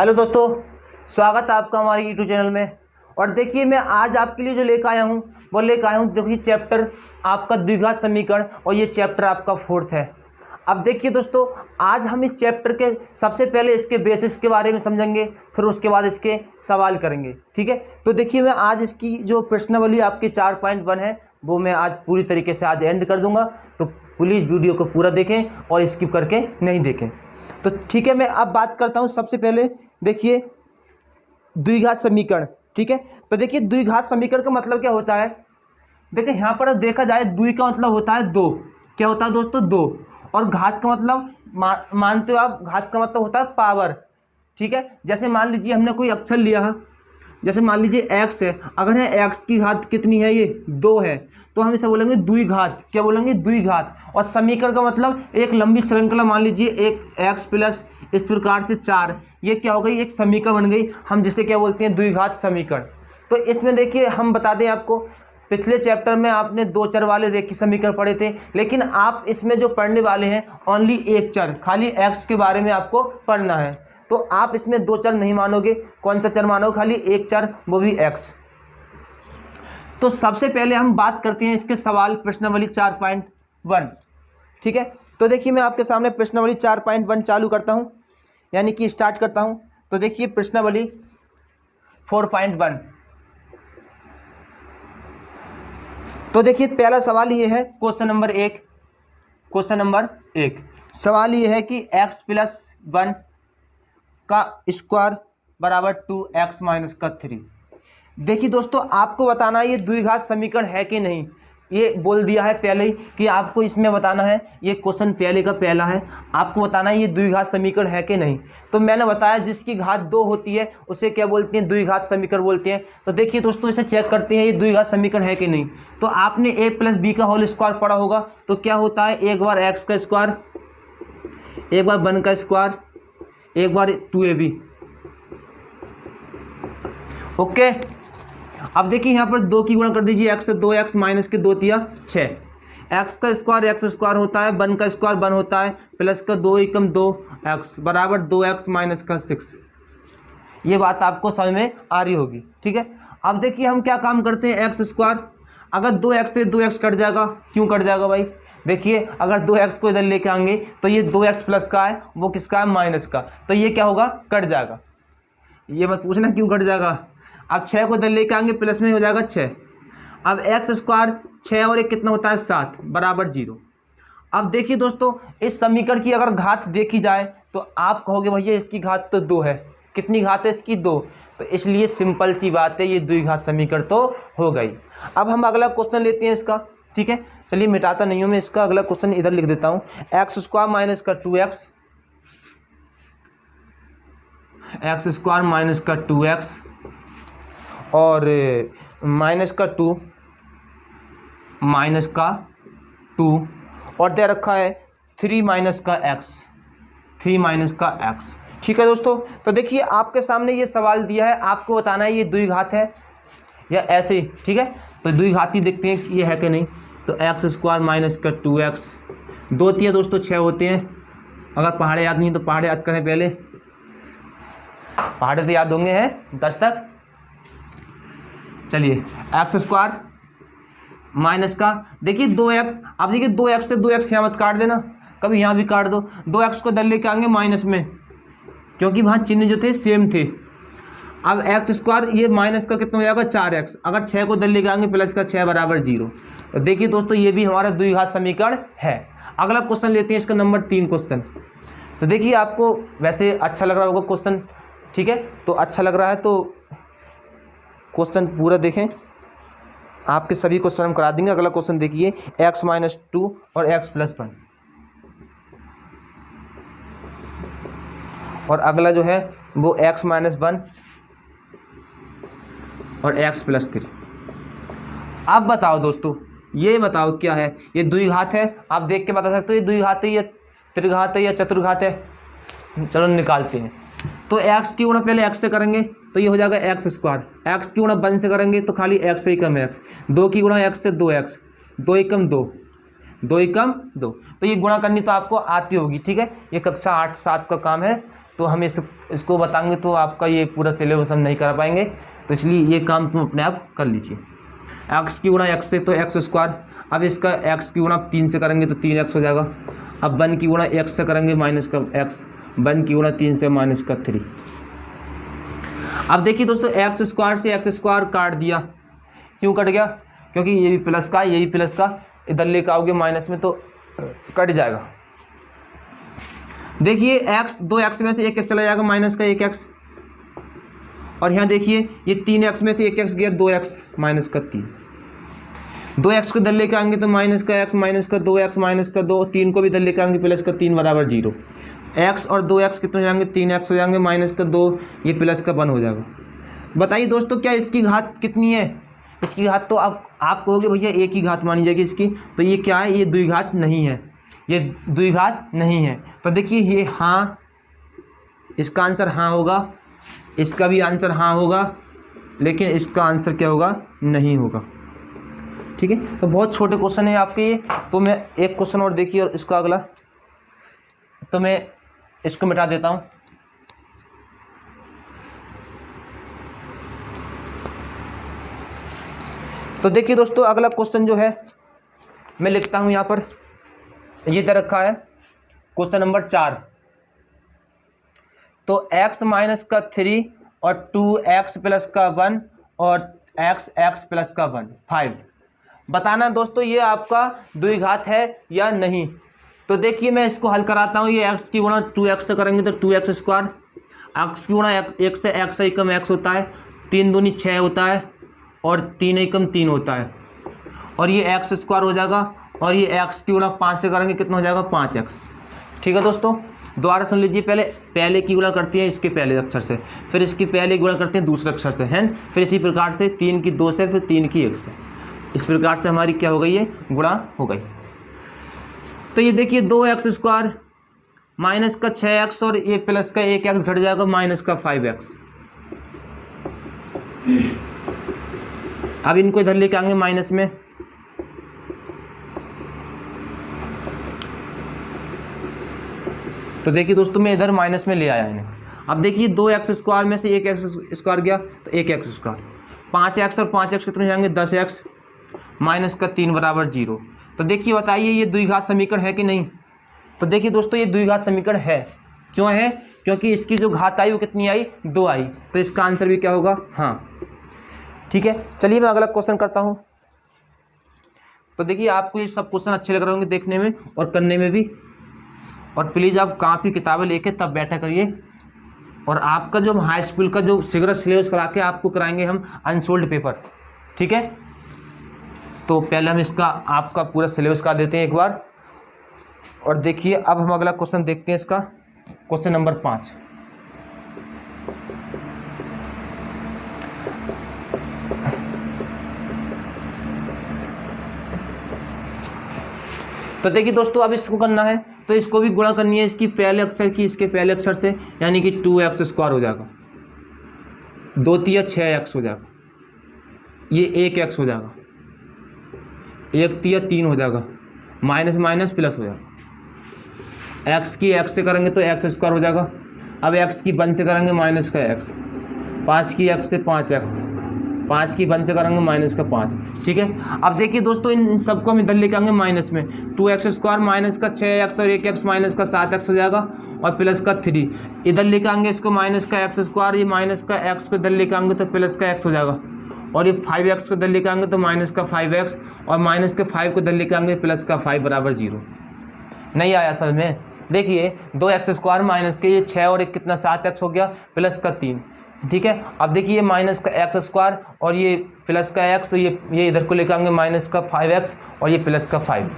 Hello दोस्तों, स्वागत है आपका हमारे यूट्यूब चैनल में। और देखिए मैं आज आपके लिए जो लेकर आया हूँ वो लेकर आया हूँ, देखिए चैप्टर आपका द्विघात समीकरण, और ये चैप्टर आपका 4th है। अब देखिए दोस्तों, आज हम इस चैप्टर के सबसे पहले इसके बेसिक्स के बारे में समझेंगे, फिर उसके बाद इसके सवाल करेंगे। ठीक है, तो देखिए मैं आज इसकी जो प्रश्नावली आपकी 4.1 है वो मैं आज पूरी तरीके से आज एंड कर दूंगा, तो प्लीज़ वीडियो को पूरा देखें और स्किप करके नहीं देखें। तो ठीक है, मैं अब बात करता हूँ। सबसे पहले देखिए द्विघात समीकरण। ठीक है, तो देखिए द्विघात समीकरण का मतलब क्या होता है। देखिए यहाँ पर देखा जाए, द्वि का मतलब होता है दो। क्या होता है दोस्तों? दो। और घात का मतलब मानते हो आप, घात का मतलब होता है पावर। ठीक है, जैसे मान लीजिए हमने कोई अक्षर लिया है, जैसे मान लीजिए x है, अगर है x की घात कितनी है, ये 2 है, तो हम इसे बोलेंगे द्विघात। क्या बोलेंगे? द्विघात। और समीकरण का मतलब एक लंबी श्रृंखला, मान लीजिए एक x प्लस इस प्रकार से 4, ये क्या हो गई? एक समीकरण बन गई, हम जिसे क्या बोलते हैं? द्विघात समीकरण। तो इसमें देखिए हम बता दें आपको, पिछले चैप्टर में आपने 2 चर वाले रेखीय समीकरण पढ़े थे, लेकिन आप इसमें जो पढ़ने वाले हैं ओनली एक चर, खाली x के बारे में आपको पढ़ना है। तो आप इसमें 2 चर नहीं मानोगे। कौन सा चर मानोगे? खाली एक चर, वो भी x। तो सबसे पहले हम बात करते हैं इसके सवाल, प्रश्नावली 4.1। ठीक है, तो देखिए मैं आपके सामने प्रश्नावली 4.1 चालू करता हूं, यानी कि स्टार्ट करता हूं। तो देखिए प्रश्नावली 4.1। तो देखिए पहला सवाल ये है, क्वेश्चन नंबर 1। क्वेश्चन नंबर 1 सवाल ये है कि x + 1 का स्क्वायर बराबर 2x - का 3। देखिए दोस्तों, आपको बताना है ये द्विघात समीकरण है कि नहीं। ये बोल दिया है पहले ही कि आपको इसमें बताना है, ये क्वेश्चन पहले का पहला है, आपको बताना है ये द्विघात समीकरण है कि नहीं। तो मैंने बताया जिसकी घात 2 होती है उसे क्या बोलते हैं? द्विघात समीकरण बोलते हैं। तो देखिए दोस्तों, इसे चेक करते हैं ये द्विघात समीकरण है कि नहीं। तो आपने a + b का होल स्क्वायर पढ़ा होगा। तो क्या होता है? एक बार x का स्क्वायर, एक बार 1 का स्क्वायर, एक बार 2ab। ओके, अब देखिए यहाँ पर 2 की गुणा कर दीजिए, x से 2x माइनस के 2 तिया 6। x का स्क्वायर x स्क्वायर होता है, 1 का स्क्वायर 1 होता है, प्लस का 2 एकम 2x बराबर 2x - का 6। ये बात आपको समझ में आ रही होगी। ठीक है, अब देखिए हम क्या काम करते हैं, x स्क्वायर, अगर 2x से 2x कट जाएगा। क्यों कट जाएगा भाई? देखिए अगर 2x को इधर लेके आएंगे तो ये 2x प्लस का है, वो किसका है? माइनस का। तो ये क्या होगा? कट जाएगा। ये मत पूछना क्यों कट जाएगा। अब 6 को इधर लेके आएंगे, प्लस में हो जाएगा 6। अब x स्क्वायर 6 और 1 कितना होता है? 7 बराबर 0। अब देखिए दोस्तों, इस समीकरण की अगर घात देखी जाए तो आप कहोगे भैया इसकी घात तो 2 है। कितनी घात है इसकी? 2। तो इसलिए सिंपल सी बात है, ये द्विघात समीकरण तो हो गई। अब हम अगला क्वेश्चन लेते हैं इसका। ठीक है, चलिए मिटाता नहीं हूं मैं इसका, अगला क्वेश्चन इधर लिख देता हूं। x स्क्वायर माइनस का 2x, x स्क्वायर माइनस का 2x और माइनस का 2 माइनस का 2 और दे रखा है 3 माइनस का x, 3 माइनस का x। ठीक है दोस्तों, तो देखिए आपके सामने ये सवाल दिया है, आपको बताना है ये द्विघात है या ऐसे ही। ठीक है, तो द्विघाती देखते हैं कि ये है कि नहीं। तो x स्क्वायर माइनस का 2x, 2 तिया दोस्तों 6 होते हैं। अगर पहाड़े याद नहीं तो पहाड़े याद करें पहले, पहाड़े तो याद होंगे हैं 10 तक। चलिए x स्क्वायर माइनस का, देखिए 2x। अब देखिए 2x से 2x यहाँ मत काट देना, कभी यहाँ भी काट दो। 2x को इधर लेके आएंगे माइनस में, क्योंकि वहाँ चिन्ह जो थे सेम थे। अब x स्क्वायर ये माइनस का कितना हो जाएगा? 4x। अगर 6 को इधर लेके आएंगे, प्लस का 6 बराबर 0। तो देखिए दोस्तों, ये भी हमारा द्विघात समीकरण है। अगला क्वेश्चन लेते हैं, इसका नंबर 3 क्वेश्चन। तो देखिए आपको वैसे अच्छा लग रहा होगा क्वेश्चन। ठीक है, तो अच्छा लग रहा है तो क्वेश्चन पूरा देखें, आपके सभी क्वेश्चन हम करा देंगे। अगला क्वेश्चन देखिए, x - 2 और x + 1। और अगला जो है वो x - 1 और x + 3। अब बताओ दोस्तों, ये बताओ क्या है? ये द्विघात है, आप देख के बता सकते हो ये द्विघात है या त्रिघात है या चतुर्घात है। चलो निकालते हैं। तो x की गुणा पहले x से करेंगे तो ये हो जाएगा x स्क्वायर, x की गुणा 1 से करेंगे तो खाली x से ही कम x, 2 की गुणा x से 2x, 2 एकम 2, 2 एकम 2। तो ये गुणा करनी तो आपको आती होगी। ठीक है, ये कक्षा 8-7 का काम है, तो तो हम इसको बताएंगे तो आपका ये पूरा सिलेबस हम नहीं करा पाएंगे, तो इसलिए ये काम तुम अपने आप कर लीजिए। एक्स की गुणा एक्स से तो एक्स स्क्वायर, अब इसका एक्स की गुणा 3 से करेंगे तो 3x हो जाएगा। अब 1 की गुणा x से करेंगे माइनस का x, 1 की गुणा 3 से माइनस का 3। अब देखिए दोस्तों एक्स स्क्वायर से एक्स स्क्वायर काट दिया, क्यों कट गया? क्योंकि ये भी प्लस का ये भी प्लस का, इधर लेकर आओगे माइनस में तो कट जाएगा। देखिए x 2x में से 1x चला जाएगा माइनस का 1x, और यहाँ देखिए ये 3x में से 1x गया 2x माइनस का 3, 2x को इधर लेकर आएंगे तो माइनस का x माइनस का 2x माइनस का 2, 3 को भी इधर लेकर आएंगे प्लस का 3 बराबर 0। x और 2x कितने हो जाएंगे? 3x हो जाएंगे माइनस का 2, ये प्लस का 1 हो जाएगा। बताइए दोस्तों क्या इसकी घात कितनी है? इसकी घात तो आप कहोगे भैया एक ही घात मानी जाएगी इसकी, तो ये क्या है? ये द्विघात नहीं है, ये द्विघात नहीं है। तो देखिए ये हाँ, इसका आंसर हाँ होगा, इसका भी आंसर हाँ होगा, लेकिन इसका आंसर क्या होगा? नहीं होगा। ठीक है, तो बहुत छोटे क्वेश्चन है आपके ये। तो मैं एक क्वेश्चन और देखिए, और इसका अगला तो मैं इसको मिटा देता हूँ। तो देखिए दोस्तों अगला क्वेश्चन जो है मैं लिखता हूँ यहाँ पर, ये दे रखा है क्वेश्चन नंबर 4। तो x माइनस का 3 और 2x प्लस का 1 और x प्लस का 1 5। बताना दोस्तों ये आपका द्विघात है या नहीं। तो देखिए मैं इसको हल कराता हूँ। ये x की गुणा 2x से करेंगे तो 2x स्क्वायर, x की गुणा 1 से x एकम x होता है, 3 दूनी 6 होता है, और 3 एकम 3 होता है, और ये x स्क्वायर हो जाएगा, और ये x की गुणा 5 से करेंगे कितना हो जाएगा? 5x। ठीक है दोस्तों, दोबारा सुन लीजिए। पहले की गुणा करती है इसके पहले अक्षर से, फिर इसकी पहले गुणा करते हैं दूसरे अक्षर से, हैं। फिर इसी प्रकार से 3 की 2 से, फिर 3 की 1 से, इस प्रकार से हमारी क्या हो गई? ये गुणा हो गई। तो ये देखिए 2x स्क्वायर माइनस का 6x और ये प्लस का 1x घट जाएगा माइनस का 5x। अब इनको इधर लेके आएंगे माइनस में, तो देखिए दोस्तों मैं इधर माइनस में ले आया इन्हें। अब देखिए 2x स्क्वायर में से 1x स्क्वायर गया तो 1x स्क्वायर, 5x और 5x कितने जाएंगे? 10x माइनस का 3 बराबर 0। तो देखिए बताइए ये द्विघात समीकरण है कि नहीं? तो देखिए दोस्तों ये द्विघात समीकरण है। क्यों है? क्योंकि इसकी जो घात आई वो कितनी आई? 2 आई, तो इसका आंसर भी क्या होगा? हाँ। ठीक है, चलिए मैं अगला क्वेश्चन करता हूँ। तो देखिए आपको ये सब क्वेश्चन अच्छे लग रहे होंगे देखने में और करने में भी, और प्लीज़ आप कॉपी किताबें लेके तब बैठा करिए। और आपका जो हाई स्कूल का जो सिलेबस करा के आपको कराएंगे हम अनसोल्ड पेपर। ठीक है, तो पहले हम इसका आपका पूरा सिलेबस करा देते हैं एक बार। और देखिए अब हम अगला क्वेश्चन देखते हैं इसका, क्वेश्चन नंबर 5। तो देखिए दोस्तों अब इसको करना है तो इसको भी गुणा करनी है इसकी पहले अक्षर की इसके पहले अक्षर से, यानी कि 2x स्क्वायर हो जाएगा, 2 तिया 6x हो जाएगा, ये 1x हो जाएगा, 1 तिया 3 हो जाएगा, माइनस माइनस प्लस हो जाएगा। x की x से करेंगे तो x स्क्वायर हो जाएगा। अब x की 1 से करेंगे माइनस का x, 5 की x से 5x, 5 की 1 से करेंगे माइनस का 5। ठीक है, अब देखिए दोस्तों इन सबको हम इधर लेके आएंगे माइनस में, 2x स्क्वायर माइनस का 6x और 1x माइनस का 7x हो जाएगा, और प्लस का 3 इधर लेके आएंगे इसको माइनस का x स्क्वायर, ये माइनस का x को इधर लेके आएंगे तो प्लस का x हो जाएगा, और ये 5x को इधर लेके आएंगे तो माइनस का 5x, और माइनस के 5 को इधर लेके आएंगे प्लस का 5 बराबर 0। नहीं आया समझ में? देखिए 2x स्क्वायर माइनस के ये 6 और 1 कितना 7x हो गया, प्लस का 3। ठीक है, अब देखिए ये माइनस का x स्क्वायर और ये प्लस का x, तो ये इधर को लेकर आएंगे माइनस का 5x और ये प्लस का 5।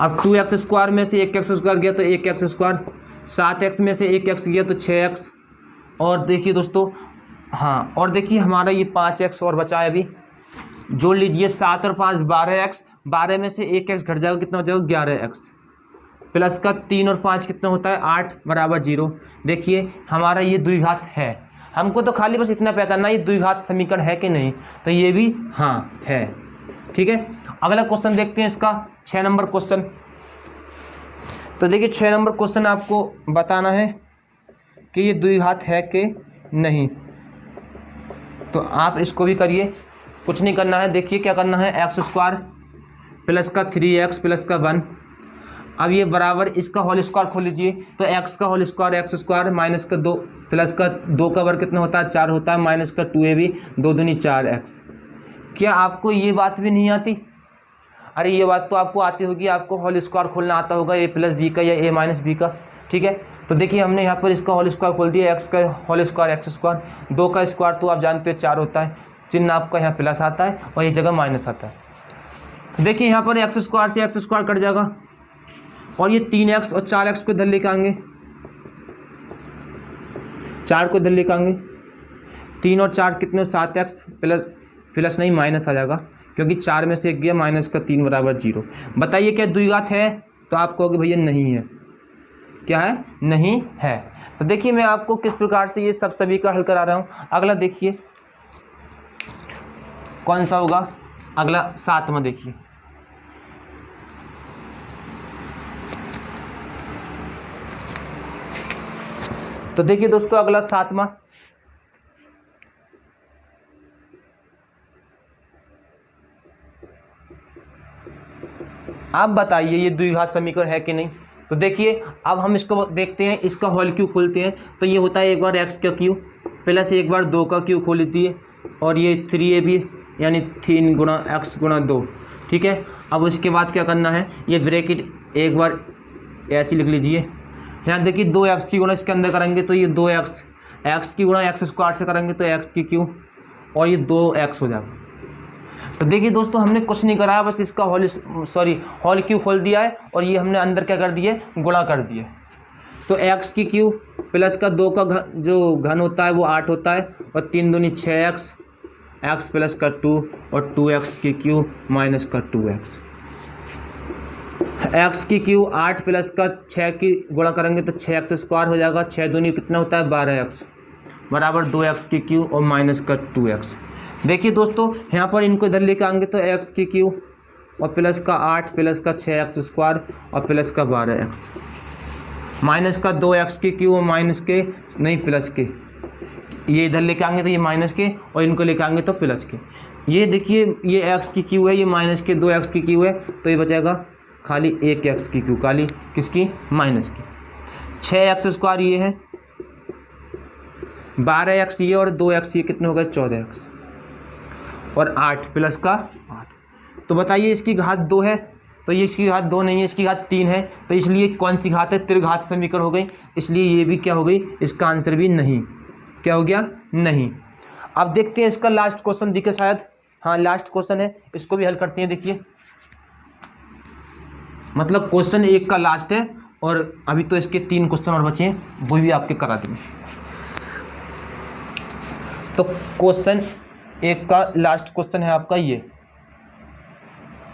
अब 2x स्क्वायर में से 1x स्क्वायर गया तो 1x स्क्वायर, 7x में से 1x गया तो 6x, और देखिए दोस्तों हाँ, और देखिए हमारा ये 5x और बचा है अभी, जोड़ लीजिए 7 और 5 12x, 12 में से 1x घट जाएगा कितना हो जाएगा 11x, प्लस का 3 और 5 कितना होता है 8 बराबर 0। देखिए हमारा ये द्विघात है, हमको तो खाली बस इतना पहचानना ये द्विघात समीकरण है कि नहीं, तो ये भी हाँ है। ठीक है, अगला क्वेश्चन देखते हैं इसका 6 नंबर क्वेश्चन। तो देखिए 6 नंबर क्वेश्चन आपको बताना है कि ये द्विघात है कि नहीं। तो आप इसको भी करिए, कुछ नहीं करना है। देखिए क्या करना है, एक्स स्क्वायर प्लस का 3x प्लस का 1। अब ये बराबर इसका होल स्क्वायर खोल लीजिए, तो x का whole square x square minus का 2 प्लस का 2 का वर्ग कितना होता है 4 होता है, माइनस का 2ab 2 दूनी 4x। क्या आपको ये बात भी नहीं आती? अरे ये बात तो आपको आती होगी, आपको होल स्क्वायर खोलना आता होगा a प्लस बी का या a माइनस बी का। ठीक है, तो देखिए हमने यहाँ पर इसका होल स्क्वायर खोल दिया, x का होल स्क्वायर एक्स स्क्वायर, 2 का स्क्वायर तो आप जानते हो 4 होता है, चिन्ह आपका यहाँ प्लस आता है और ये जगह माइनस आता है। तो देखिए यहाँ पर एक्स स्क्वायर से एक्स स्क्वायर कट जाएगा और ये 3x और 4x को इधर लेकर आएंगे, 4 को इधर लेकर आएंगे, 3 और 4 कितने 7x प्लस नहीं माइनस आ जाएगा, क्योंकि 4 में से 1 गया, माइनस का 3 बराबर 0। बताइए क्या द्विघात है? तो आप कहोगे भैया नहीं है। क्या है? नहीं है। तो देखिए मैं आपको किस प्रकार से ये सब सभी का हल करा रहा हूँ। अगला देखिए कौन सा होगा, अगला 7वां देखिए। तो देखिए दोस्तों अगला 7वां, आप बताइए ये द्विघात समीकरण है कि नहीं। तो देखिए अब हम इसको देखते हैं, इसका होल क्यूब खोलते हैं। तो ये होता है एक बार x का क्यूब प्लस एक बार 2 का क्यूब खोल लेती है, और ये 3ab यानी 3 गुणा x गुणा 2। ठीक है, अब उसके बाद क्या करना है, ये ब्रैकेट एक बार ऐसे लिख लीजिए। यहाँ देखिए 2x की गुणा इसके अंदर करेंगे तो ये 2x, x की गुणा एक्स स्क्वायर से करेंगे तो x की क्यूब, और ये 2x हो जाएगा। तो देखिए दोस्तों हमने कुछ नहीं करा है, बस इसका होल क्यूब खोल दिया है और ये हमने अंदर क्या कर दिए, गुणा कर दिए। तो x की क्यूब प्लस का 2 का जो घन होता है वो 8 होता है, और 3 दूनी 6x, x प्लस का 2 और 2x की क्यूब माइनस का 2x। x की क्यूब 8 प्लस का 6 की गुणा करेंगे तो 6x स्क्वायर हो जाएगा, 6 दूनी कितना होता है 12x बराबर 2x की क्यूब और माइनस का 2x। देखिए दोस्तों यहाँ पर इनको इधर लेके आएंगे तो x की क्यूब और प्लस का 8 प्लस का 6x स्क्वायर और प्लस का 12x, माइनस का 2x की क्यूब और माइनस के नहीं प्लस के, ये इधर लेके आएंगे तो ये माइनस के और इनको लेके आएंगे तो प्लस के। ये देखिए ये x की क्यूब है, ये माइनस के 2x की क्यूब है, तो ये बचेगा खाली 1x की क्यूब, खाली किसकी, माइनस की। 6x स्क्वायर ये है, 12x ये और 2x ये कितने हो गए 14x, और 8 प्लस का 8। तो बताइए इसकी घात 2 है, तो ये इसकी घात 2 नहीं है, इसकी घात 3 है, तो इसलिए कौन सी घात है, त्रिघात समीकरण हो गई, इसलिए ये भी क्या हो गई, इसका आंसर भी नहीं। क्या हो गया, नहीं। अब देखते हैं इसका लास्ट क्वेश्चन दिखे शायद, हाँ लास्ट क्वेश्चन है, इसको भी हल करते हैं। देखिए मतलब क्वेश्चन 1 का लास्ट है, और अभी तो इसके 3 क्वेश्चन और बचे हैं, वो भी आपके करा देंगे। तो क्वेश्चन 1 का लास्ट क्वेश्चन है आपका ये,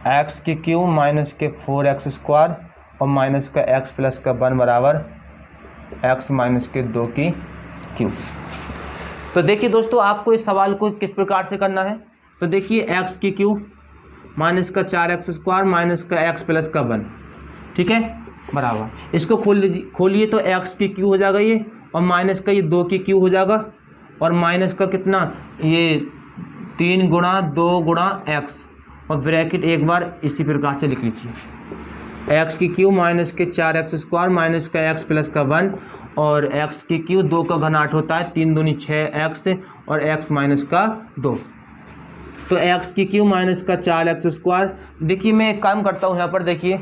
x की क्यूब माइनस के 4x स्क्वायर और माइनस का x प्लस का 1 बराबर x माइनस के 2 की क्यूब। तो देखिए दोस्तों आपको इस सवाल को किस प्रकार से करना है। तो देखिए x की क्यूब माइनस का 4x स्क्वायर माइनस का x प्लस का 1, ठीक है, बराबर इसको खोलिए तो x की क्यूब हो जाएगा ये, और माइनस का ये 2 की क्यूब हो जाएगा, और माइनस का कितना ये 3 गुणा 2 गुणा x, और ब्रैकेट एक बार इसी प्रकार से लिख लीजिए। x की क्यूब माइनस के 4x स्क्वायर माइनस का x प्लस का 1, और x की क्यूब 2 का घन 8 होता है, 3 दूनी 6x और x माइनस का 2। तो x की क्यूब माइनस का 4x स्क्वायर। देखिए मैं एक काम करता हूँ यहाँ पर, देखिए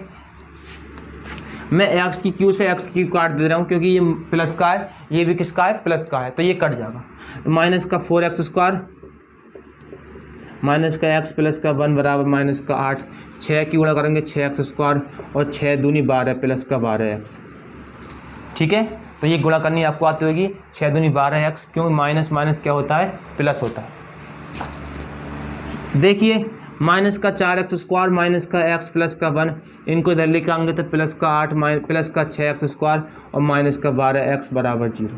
मैं x की क्यूब से x की क्यूब काट दे रहा हूँ, क्योंकि ये प्लस का है, ये भी किसका है, प्लस का है, तो ये कट जाएगा। माइनस का 4x स्क्वायर माइनस का x प्लस का 1 बराबर माइनस का 8, 6 की गुणा करेंगे 6x स्क्वायर और 6 दूनी 12 प्लस का 12x, ठीक है। तो ये गुणा करनी आपको आती होगी, 6 दूनी 12x, क्यों माइनस माइनस क्या होता है, प्लस होता है। देखिए माइनस का 4x स्क्वायर माइनस का x प्लस का 1, इनको इधर लेके आएंगे तो प्लस का 8 प्लस का 6x स्क्वायर और माइनस का 12x बराबर 0।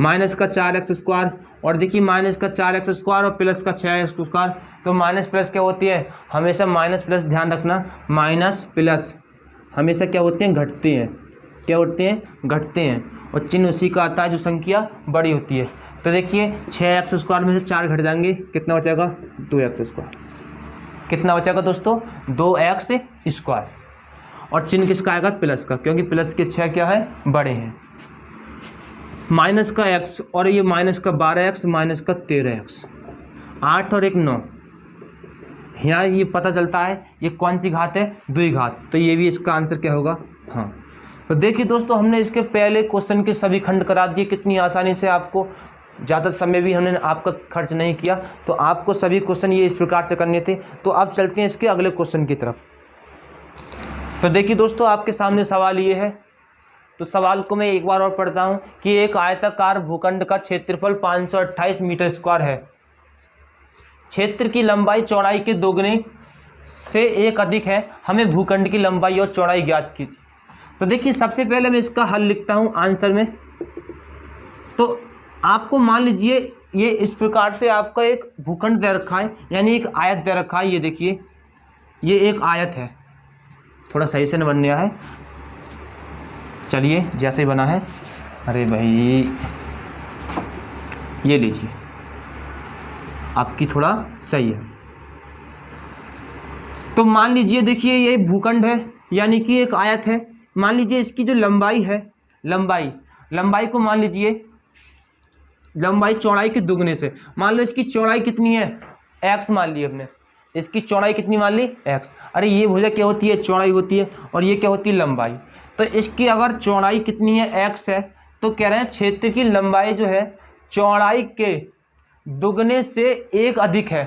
माइनस का 4x स्क्वायर, और देखिए माइनस का 4x स्क्वायर और प्लस का 6x स्क्वायर, तो माइनस प्लस क्या होती है, हमेशा माइनस प्लस, ध्यान रखना माइनस प्लस हमेशा क्या होते हैं, घटते हैं। क्या होते हैं, घटते हैं। और चिन्ह उसी का आता है जो संख्या बड़ी होती है। तो देखिए 6x² में से 4 घट जाएंगे, कितना बचेगा 2x²। कितना बचेगा दोस्तों 2x²। और चिन्ह किसका आएगा प्लस का, क्योंकि प्लस के 6 क्या है बड़े हैं। माइनस का x और ये माइनस का 12x माइनस का 13x, 8 और 1 9। यहाँ ये पता चलता है ये कौन सी घात है द्विघात, तो ये भी इसका आंसर क्या होगा हाँ। तो देखिए दोस्तों हमने इसके पहले क्वेश्चन के सभी खंड करा दिए कितनी आसानी से, आपको ज़्यादा समय भी हमने आपका खर्च नहीं किया। तो आपको सभी क्वेश्चन ये इस प्रकार से करने थे। तो अब चलते हैं इसके अगले क्वेश्चन की तरफ। तो देखिए दोस्तों आपके सामने सवाल ये है, तो सवाल को मैं एक बार और पढ़ता हूँ कि एक आयताकार भूखंड का क्षेत्रफल 528 मीटर स्क्वायर है, क्षेत्र की लंबाई चौड़ाई के दोगुने से 1 अधिक है, हमें भूखंड की लंबाई और चौड़ाई ज्ञात कीजिए। तो देखिए सबसे पहले मैं इसका हल लिखता हूँ आंसर में। तो आपको मान लीजिए ये इस प्रकार से आपका एक भूखंड दे रखा है, यानी एक आयत दे रखा है। ये देखिए ये एक आयत है, थोड़ा सही से न बन गया है, चलिए जैसे ही बना है। अरे भाई ये लीजिए आपकी थोड़ा सही है। तो मान लीजिए देखिए ये भूखंड है, यानी कि एक आयत है। मान लीजिए इसकी जो लंबाई है, लंबाई को मान लीजिए लंबाई चौड़ाई के दुगने से, मान लो इसकी चौड़ाई कितनी है x मान ली हमने, इसकी चौड़ाई कितनी मान ली x। अरे ये भुजा क्या होती है चौड़ाई होती है, और ये क्या होती है लंबाई। तो इसकी अगर चौड़ाई कितनी है x है, तो कह रहे हैं क्षेत्र की लंबाई जो है चौड़ाई के दुगने से 1 अधिक है।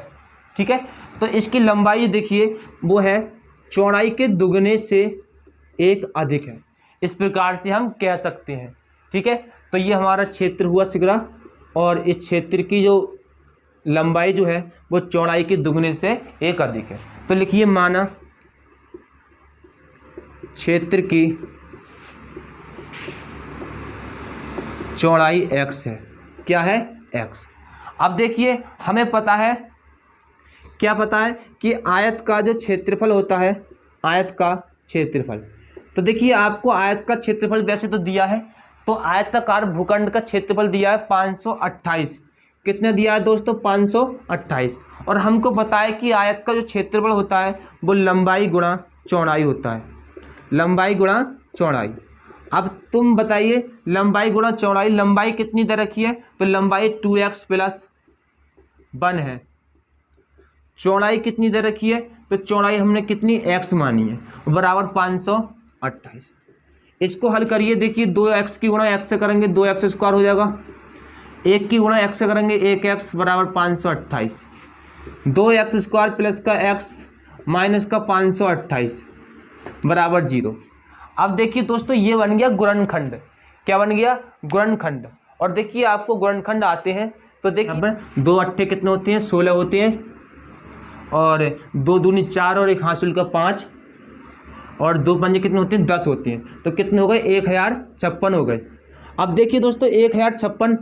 ठीक है, तो इसकी लंबाई देखिए वो है चौड़ाई के दुगने से 1 अधिक है, इस प्रकार से हम कह सकते हैं। ठीक है, तो ये हमारा क्षेत्र हुआ सिगरा, और इस क्षेत्र की जो लंबाई जो है वो चौड़ाई के दुगने से 1 अधिक है। तो लिखिए माना क्षेत्र की चौड़ाई x है, क्या है x। अब देखिए हमें पता है, क्या पता है कि आयत का जो क्षेत्रफल होता है, आयत का क्षेत्रफल। तो देखिए आपको आयत का क्षेत्रफल वैसे तो दिया है, तो आयताकार भूखंड का क्षेत्रफल दिया है 528। कितने दिया है दोस्तों 528। और हमको पता है कि आयत का जो क्षेत्रफल होता है वो लंबाई गुणा चौड़ाई होता है, लंबाई गुणा चौड़ाई। अब तुम बताइए लंबाई गुणा चौड़ाई, लंबाई कितनी दे रखी है, तो लंबाई 2x + 1 है। चौड़ाई कितनी दे रखी है, तो चौड़ाई हमने कितनी x मानी है, बराबर 528। इसको हल करिए, देखिए 2x की गुणा x से करेंगे 2x² हो जाएगा, 1 की गुणा x से करेंगे 1x बराबर 528। 2x² प्लस का x माइनस का 528 बराबर 0। अब देखिए दोस्तों ये बन गया गुणनखंड। क्या बन गया गुणनखंड। और देखिए आपको गुणनखंड आते हैं, तो देखिए 2 अट्ठे कितने होते हैं 16 होते हैं, और 2 दूनी 4 और 1 हासिल का 5, और 2 पंजे कितने होते हैं 10 होते हैं। तो कितने हो गए 1056 हो गए। अब देखिए दोस्तों 1056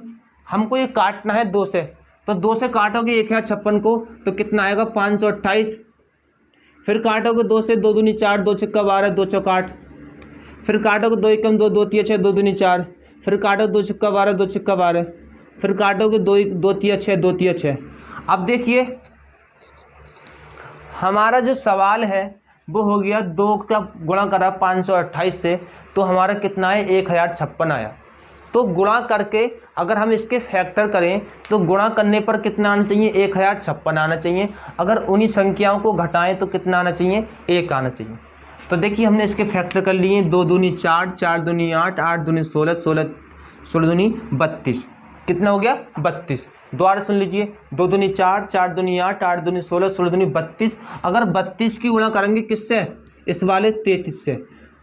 हमको ये काटना है 2 से, तो 2 से काटोगे 1056 को तो कितना आएगा 528। फिर काटोगे 2 से, 2 दूनी 4, 2 छक्का 12, 2 चौक 8। फिर काटोगे 2 एकम 2, 2 तिया 6, 2 दूनी 4। फिर काटोगे 2 छक्का 12, 2 छक्का 12। फिर काटोगे 2 तिया 6, 2 तिया 6। अब देखिए हमारा जो सवाल है वो हो गया 2 का गुणा करा 528 से, तो हमारा कितना है 1056 आया। तो गुणा करके अगर हम इसके फैक्टर करें तो गुणा करने पर कितना आना चाहिए 1056 आना चाहिए। अगर उन्हीं संख्याओं को घटाएं तो कितना आना चाहिए 1 आना चाहिए। तो देखिए हमने इसके फैक्टर कर लिए, 2 दूनी 4, 4 दूनी 8, 8 दूनी 16, 16 दूनी 32। कितना हो गया 32। दोबारा सुन लीजिए, 2 दूनी 4, 4 दूनी 8, 8 दूनी 16, 16 दूनी 32। अगर 32 की गुणा करेंगे किससे, इस वाले 33 से,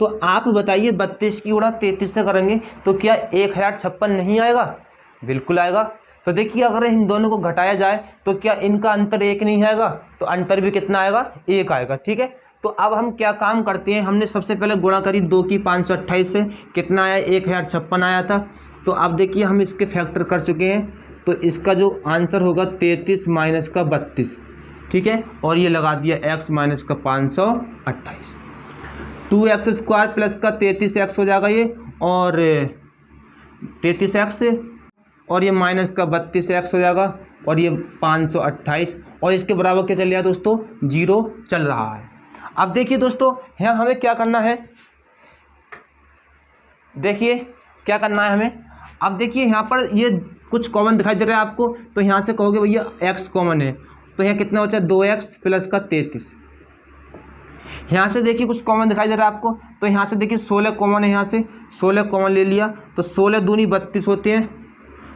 तो आप बताइए 32 की गुणा 33 से करेंगे तो क्या 1056 नहीं आएगा, बिल्कुल आएगा। तो देखिए अगर इन दोनों को घटाया जाए तो क्या इनका अंतर 1 नहीं आएगा, तो अंतर भी कितना आएगा 1 आएगा। ठीक है, तो अब हम क्या काम करते हैं, हमने सबसे पहले गुणा करी 2 की 528 से, कितना आया 1056 आया था। तो अब देखिए हम इसके फैक्टर कर चुके हैं, तो इसका जो आंसर होगा 33 माइनस का 32। ठीक है, और ये लगा दिया x माइनस का 528। 2x² प्लस का 33x हो जाएगा ये, और 33x और ये माइनस का 32x हो जाएगा और ये 528 और इसके बराबर क्या चल रहा है दोस्तों, 0 चल रहा है। अब देखिए दोस्तों यहाँ हमें क्या करना है, देखिए क्या करना है हमें। अब देखिए यहाँ पर ये कुछ कॉमन दिखाई दे रहा है आपको, तो यहाँ से कहोगे भैया x कॉमन है, तो यहाँ कितना बचा 2x प्लस का 33। यहाँ से देखिए कुछ कॉमन दिखाई दे रहा है आपको, तो यहाँ से देखिए 16 कॉमन है, यहाँ से 16 कॉमन ले लिया तो 16 दूनी 32 होते हैं।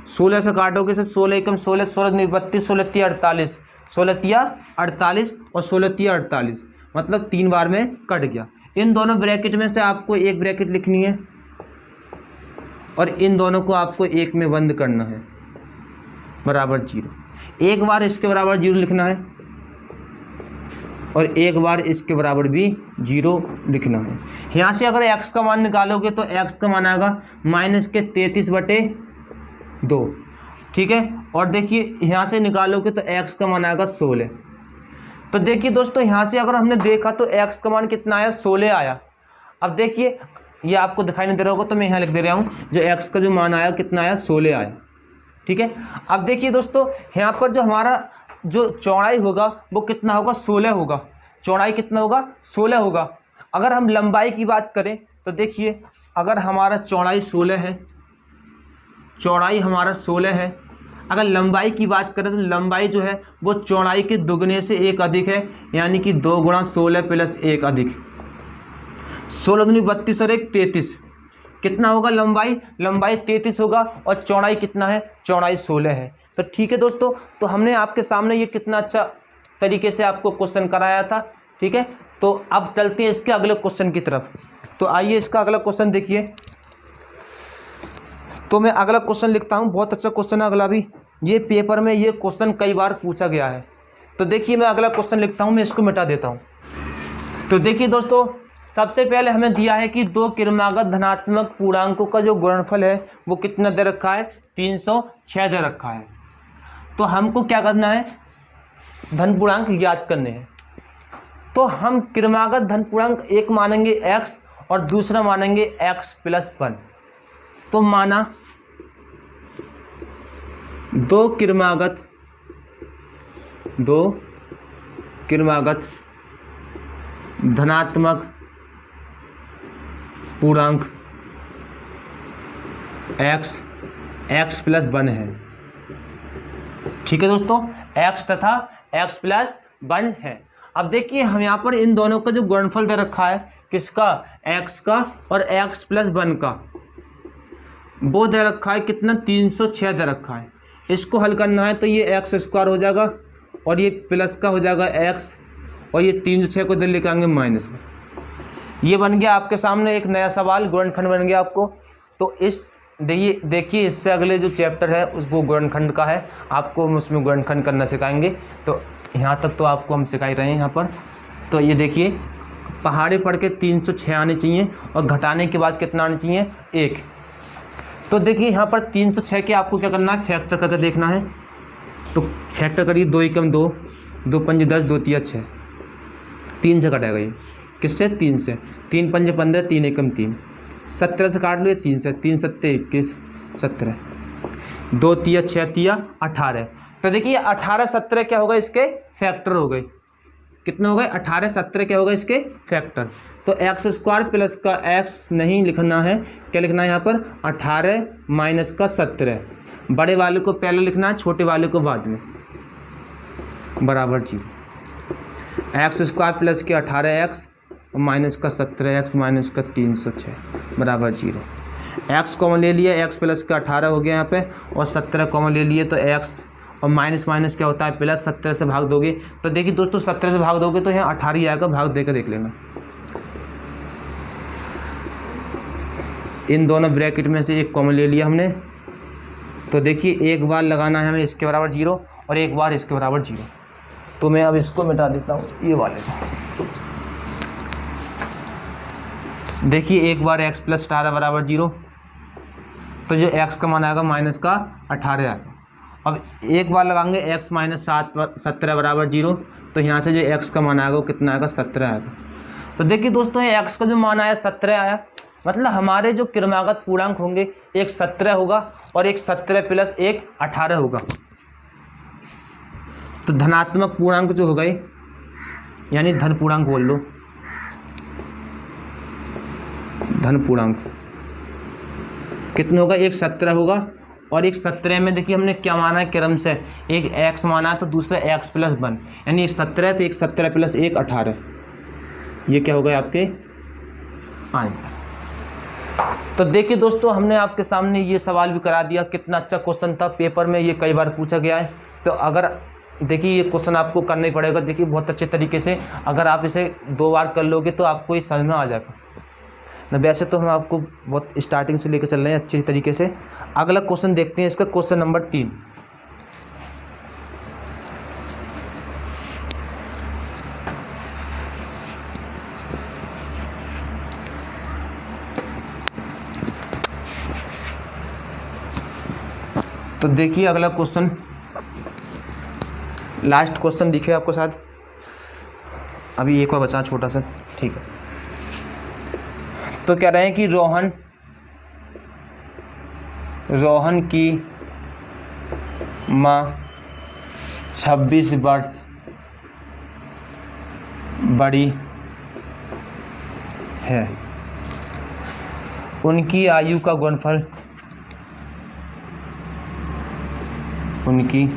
16 से काटोगे से 16 एकम 16, 16 दूनी 32, 16 तिया 48, 16 तिया 48 और 16 तिया 48, मतलब 3 बार में कट गया। इन दोनों ब्रैकेट में से आपको एक ब्रैकेट लिखनी है और इन दोनों को आपको एक में बंद करना है, बराबर 0। एक बार इसके बराबर 0 लिखना है और एक बार इसके बराबर भी 0 लिखना है। यहाँ से अगर x का मान निकालोगे तो x का मान आएगा माइनस के 33/2, ठीक है। और देखिए यहाँ से निकालोगे तो x का मान आएगा 16। तो देखिए दोस्तों यहाँ से अगर हमने देखा तो x का मान कितना आया, 16 आया। अब देखिए ये आपको दिखाई नहीं दे रहा होगा तो मैं यहाँ लिख दे रहा हूँ, जो x का जो मान आया कितना आया, 16 आया, ठीक है। अब देखिए दोस्तों यहाँ पर जो हमारा जो चौड़ाई होगा वो कितना होगा, 16 होगा। चौड़ाई कितना होगा, 16 होगा। अगर हम लंबाई की बात करें तो देखिए अगर हमारा चौड़ाई 16 है, चौड़ाई हमारा 16 है, अगर लंबाई की बात करें तो लंबाई जो है वो चौड़ाई के दुगने से 1 अधिक है, यानी कि 2 गुणा 16 प्लस 1 अधिक 16 दूनी 32 और 1 33। कितना होगा लंबाई, लंबाई 33 होगा और चौड़ाई कितना है, चौड़ाई 16 है। तो ठीक है दोस्तों, तो हमने आपके सामने ये कितना अच्छा तरीके से आपको क्वेश्चन कराया था, ठीक है। तो अब चलते हैं इसके अगले क्वेश्चन की तरफ। तो आइए इसका अगला क्वेश्चन देखिए। तो मैं अगला क्वेश्चन लिखता हूँ, बहुत अच्छा क्वेश्चन है अगला भी, ये पेपर में ये क्वेश्चन कई बार पूछा गया है। तो देखिए मैं अगला क्वेश्चन लिखता हूँ, मैं इसको मिटा देता हूँ। तो देखिए दोस्तों सबसे पहले हमें दिया है कि 2 क्रमागत धनात्मक पूर्णांकों का जो गुणनफल है वो कितना दे रखा है, 306 दे रखा है। तो हमको क्या करना है, धन पूर्णांक ज्ञात करने हैं। तो हम क्रमागत धन पूर्णांक एक मानेंगे x और दूसरा मानेंगे x प्लस 1। तो माना 2 क्रमागत धनात्मक पूर्णांक x प्लस 1 है, ठीक है दोस्तों, x तथा x प्लस 1 है। अब देखिए हम यहाँ पर इन दोनों का जो गुणनफल दे रखा है, किसका, x का और x प्लस 1 का, वो दे रखा है कितना, 306 दे रखा है। इसको हल करना है तो ये x स्क्वायर हो जाएगा और ये प्लस का हो जाएगा x और ये 306 को इधर लेकर आएंगे माइनस में। ये बन गया आपके सामने एक नया सवाल, गुणनखंड बन गया आपको। तो इस देखिए इससे अगले जो चैप्टर है उस वो गुणनखंड का है, आपको हम उसमें गुणनखंड करना सिखाएंगे। तो यहाँ तक तो आपको हम सिखा ही रहे हैं यहाँ पर। तो ये देखिए पहाड़े पढ़ के 306 आने चाहिए और घटाने के बाद कितना आना चाहिए, 1। तो देखिए यहाँ पर 306 के आपको क्या करना है, फैक्टर करके देखना है। तो फैक्टर करिए, 2 एकम 2, 2 पंजे 10, 2 तिया 6, 3 से कटेगा ये, किससे, 3 से, 3 पंजे 15, 3 एकम 3, 17 से काट लो ये 3 से, 3 सत्ते 21, 17, 2 तिया 6 तिया 18। तो देखिए 18 17 क्या होगा, इसके फैक्टर हो गए। कितने हो गए, 18 17 क्या होगा, इसके फैक्टर। तो एक्स स्क्वायर प्लस का एक्स नहीं लिखना है, क्या लिखना है यहाँ पर, 18 माइनस का 17। बड़े वाले को पहले लिखना है, छोटे वाले को बाद में, बराबर 0। एक्स स्क्वायर प्लस के 18x और माइनस का 17x माइनस का 306 बराबर 0। एक्स कॉमन ले लिया, x प्लस का 18 हो गया यहाँ पे, और 17 कॉमन ले लिए तो x और माइनस माइनस क्या होता है प्लस, 17 से भाग दोगे तो देखिए दोस्तों 17 से भाग दोगे तो यहाँ 18 ही आएगा, भाग देकर देख लेना। इन दोनों ब्रैकेट में से एक कॉमन ले लिया हमने। तो देखिए एक बार लगाना है हमें इसके बराबर 0 और एक बार इसके बराबर 0। तो मैं अब इसको मिटा देता हूँ, ये वाले को। देखिए एक बार x प्लस 18 बराबर 0, तो जो x का मान आएगा माइनस का 18 आएगा। अब एक बार लगाएंगे x माइनस 17 बराबर 0, तो यहाँ से जो x का मान आएगा वो कितना आएगा, 17 आएगा। तो देखिए दोस्तों ये x का जो मान आया 17 आया, मतलब हमारे जो क्रमागत पूर्णांक होंगे एक 17 होगा और एक 17 प्लस एक 18 होगा। तो धनात्मक पूर्णांक जो हो गए यानी धन पूर्णांक बोल लो, धन पूर्णांक कितने होगा, एक 17 होगा और एक 17 में देखिए हमने क्या माना है क्रम से, एक x माना है तो दूसरा x प्लस 1 यानी एक 17 तो एक 17 प्लस एक 18। ये क्या होगा आपके आंसर। तो देखिए दोस्तों हमने आपके सामने ये सवाल भी करा दिया, कितना अच्छा क्वेश्चन था, पेपर में ये कई बार पूछा गया है। तो अगर देखिए ये क्वेश्चन आपको करना ही पड़ेगा, देखिए बहुत अच्छे तरीके से, अगर आप इसे 2 बार कर लोगे तो आपको ये समझ में आ जाएगा ना। वैसे तो हम आपको बहुत स्टार्टिंग से लेकर चल रहे हैं अच्छे तरीके से। अगला क्वेश्चन देखते हैं, इसका क्वेश्चन नंबर 3। तो देखिए अगला क्वेश्चन, लास्ट क्वेश्चन दिखे आपको शायद, अभी एक और बचा छोटा सा, ठीक है। तो कह रहे हैं कि रोहन की माँ 26 वर्ष बड़ी है, उनकी आयु का गुणनफल, उनकी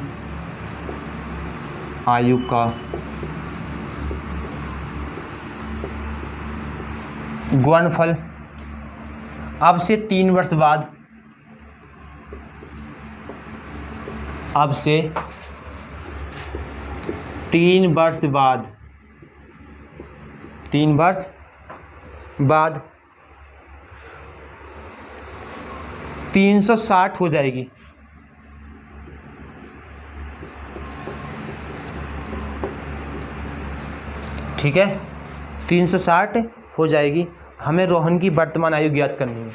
आयु का गुणनफल अब से 3 वर्ष बाद, अब से 3 वर्ष बाद, 3 वर्ष बाद 360 हो जाएगी। ठीक है, 360 हो जाएगी। हमें रोहन की वर्तमान आयु ज्ञात करनी है।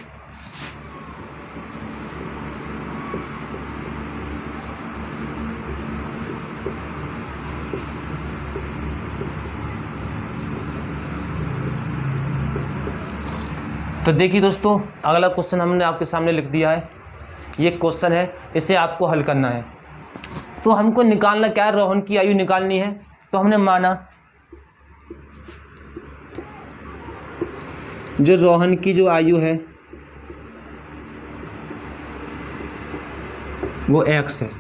तो देखिए दोस्तों अगला क्वेश्चन हमने आपके सामने लिख दिया है, ये क्वेश्चन है, इसे आपको हल करना है। तो हमको निकालना क्या है, रोहन की आयु निकालनी है। तो हमने माना जो रोहन की जो आयु है वो x है।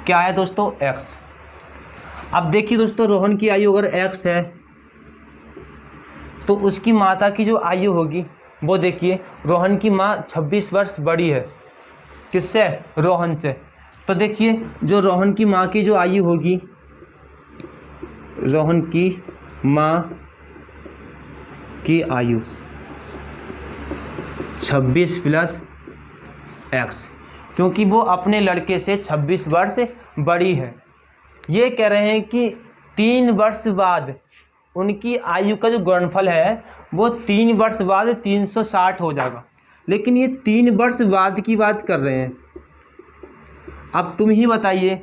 क्या है दोस्तों, x। अब देखिए दोस्तों रोहन की आयु अगर x है तो उसकी माता की जो आयु होगी वो देखिए, रोहन की माँ 26 वर्ष बड़ी है, किससे, रोहन से। तो देखिए जो रोहन की माँ की जो आयु होगी, रोहन की माँ की आयु 26 प्लस x, क्योंकि वो अपने लड़के से 26 वर्ष बड़ी है। ये कह रहे हैं कि 3 वर्ष बाद उनकी आयु का जो गुणनफल है वो 3 वर्ष बाद 360 हो जाएगा। लेकिन ये 3 वर्ष बाद की बात कर रहे हैं। अब तुम ही बताइए,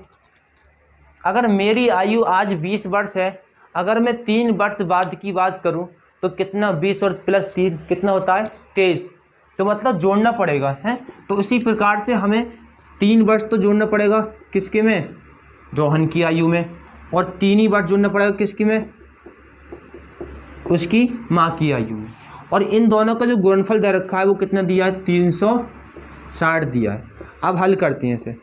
अगर मेरी आयु आज 20 वर्ष है, अगर मैं 3 वर्ष बाद की बात करूं तो कितना, 20 और प्लस 3 कितना होता है, 23। तो मतलब जोड़ना पड़ेगा है। तो इसी प्रकार से हमें 3 वर्ष तो जोड़ना पड़ेगा, किसके में, रोहन की आयु में, और 3 ही वर्ष जोड़ना पड़ेगा किसकी में, उसकी माँ की आयु में। और इन दोनों का जो गुणनफल दे रखा है वो कितना दिया है, 360 दिया है। अब हल करते हैं इसे,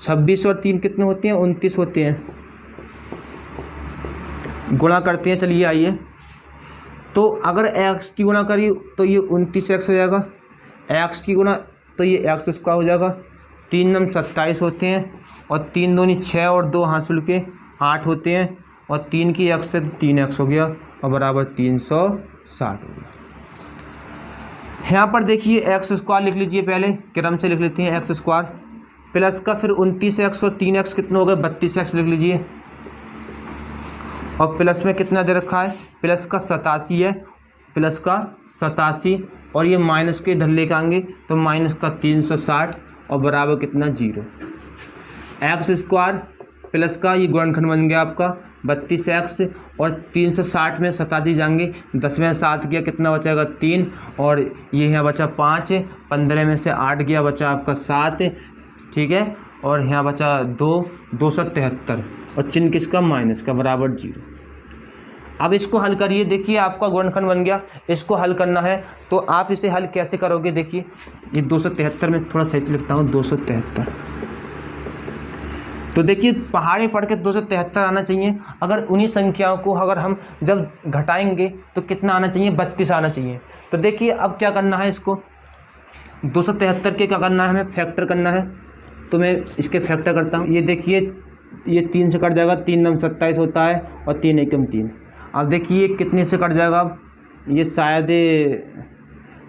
26 और 3 कितने होते हैं, 29 होते हैं। गुणा करते हैं, चलिए आइए। तो अगर x की गुणा करी तो ये 29x हो जाएगा, x की गुणा तो ये x स्क्वायर हो जाएगा। 3 नम 27 होते हैं और 3 दूनी 6 और 2 हासिल के 8 होते हैं, और 3 की x से 3x हो गया और बराबर 360 हो गया। यहाँ पर देखिए x स्क्वायर लिख लीजिए, पहले क्रम से लिख लेते हैं, x स्क्वायर प्लस का फिर 29x और 3x कितना हो गया, 32x लिख लीजिए। और प्लस में कितना दे रखा है, प्लस का 87 है, प्लस का 87, और ये माइनस के इधर लेके आएंगे तो माइनस का 360 और बराबर कितना, 0। एक्स स्क्वायर प्लस का ये गुणनखंड बन गया आपका 32x और 360 में 87 जाएंगे, 10 में 7 गया कितना बचेगा 3, और ये यहाँ बचा 5, 15 में से 8 गया बचा आपका 7, ठीक है, और यहाँ बचा 273 और चिन्ह किसका माइनस का बराबर 0। अब इसको हल करिए, देखिए आपका गुणनखंड बन गया। इसको हल करना है तो आप इसे हल कैसे करोगे, देखिए ये 273 में थोड़ा सही से लिखता हूँ 273, तो देखिए पहाड़ी पढ़ के 273 आना चाहिए। अगर उन्हीं संख्याओं को अगर हम जब घटाएंगे तो कितना आना चाहिए 32 आना चाहिए। तो देखिए अब क्या करना है, इसको 273 के क्या करना है, हमें फैक्टर करना है। तो मैं इसके फैक्टर करता हूँ। ये देखिए ये 3 से कट जाएगा, 3 9 27 होता है और 3 एकम 3। अब देखिए कितने से कट जाएगा, ये शायद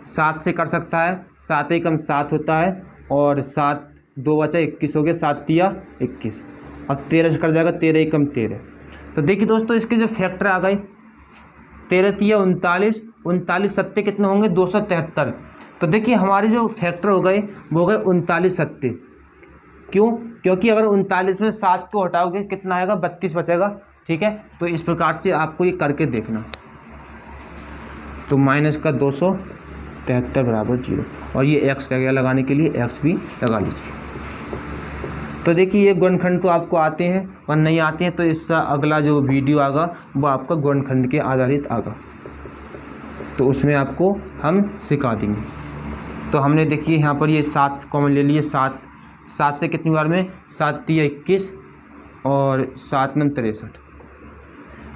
7 से कट सकता है, 7 एकम 7 होता है और 7 2 बचा 21 हो गया, 7 तिया 21। अब 13 से कट जाएगा, 13 एकम 13। तो देखिए दोस्तों इसके जो फैक्टर आ गए 13 तिया 39, 39 सत्ते कितने होंगे 273। तो देखिए हमारे जो फैक्टर हो गए वो हो गए 39 सत्ते। क्यों? क्योंकि अगर 39 में 7 को हटाओगे कितना आएगा 32 बचेगा, ठीक है। तो इस प्रकार से आपको ये करके देखना। तो माइनस का 273 बराबर 0 और ये x लग गया, लगाने के लिए x भी लगा लीजिए। तो देखिए ये गुणनखंड तो आपको आते हैं और नहीं आते हैं, तो इसका अगला जो वीडियो आगा वो आपका गुणनखंड के आधारित आगा, तो उसमें आपको हम सिखा देंगे। तो हमने देखिए यहाँ पर ये 7 कॉमन ले लिए, 7 से कितनी बार में 7 तिया 21 और 7 9 63।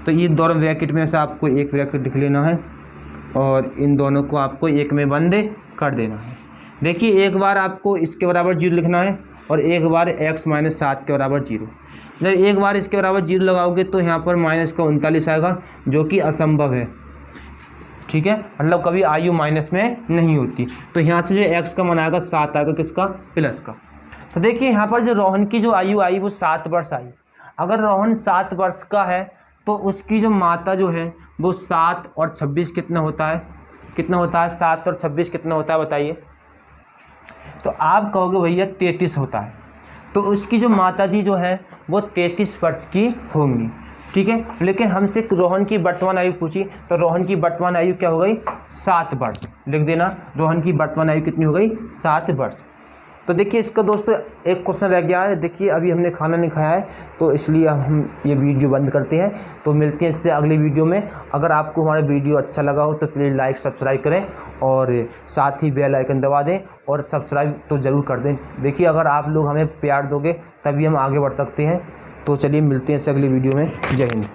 तो ये दोनों ब्रैकेट में से आपको एक ब्रैकेट लिख लेना है और इन दोनों को आपको एक में बंद कर देना है। देखिए एक बार आपको इसके बराबर 0 लिखना है और एक बार x माइनस 7 के बराबर 0। जब एक बार इसके बराबर 0 लगाओगे तो यहाँ पर माइनस का 39 आएगा, जो कि असंभव है, ठीक है, मतलब कभी आयु माइनस में नहीं होती। तो यहाँ से जो x का मान आएगा 7 आएगा, किसका प्लस का। तो देखिए यहाँ पर जो रोहन की जो आयु आई वो 7 वर्ष आई। अगर रोहन 7 वर्ष का है तो उसकी जो माता जो है वो 7 और 26 कितना होता है, 7 और 26 कितना होता है बताइए। तो आप कहोगे भैया 33 होता है, तो उसकी जो माताजी जो है वो 33 वर्ष की होंगी, ठीक है। लेकिन हमसे रोहन की वर्तमान आयु पूछी, तो रोहन की वर्तमान आयु क्या हो गई 7 वर्ष, लिख देना। रोहन की वर्तमान आयु कितनी हो गई 7 वर्ष। तो देखिए इसका दोस्तों एक क्वेश्चन रह गया है। देखिए अभी हमने खाना नहीं खाया है तो इसलिए अब हम ये वीडियो बंद करते हैं। तो मिलते हैं इससे अगले वीडियो में। अगर आपको हमारा वीडियो अच्छा लगा हो तो प्लीज़ लाइक सब्सक्राइब करें और साथ ही बेल आइकन दबा दें और सब्सक्राइब तो ज़रूर कर दें। देखिए अगर आप लोग हमें प्यार दोगे तभी हम आगे बढ़ सकते हैं। तो चलिए मिलते हैं इससे अगली वीडियो में। जय हिंद।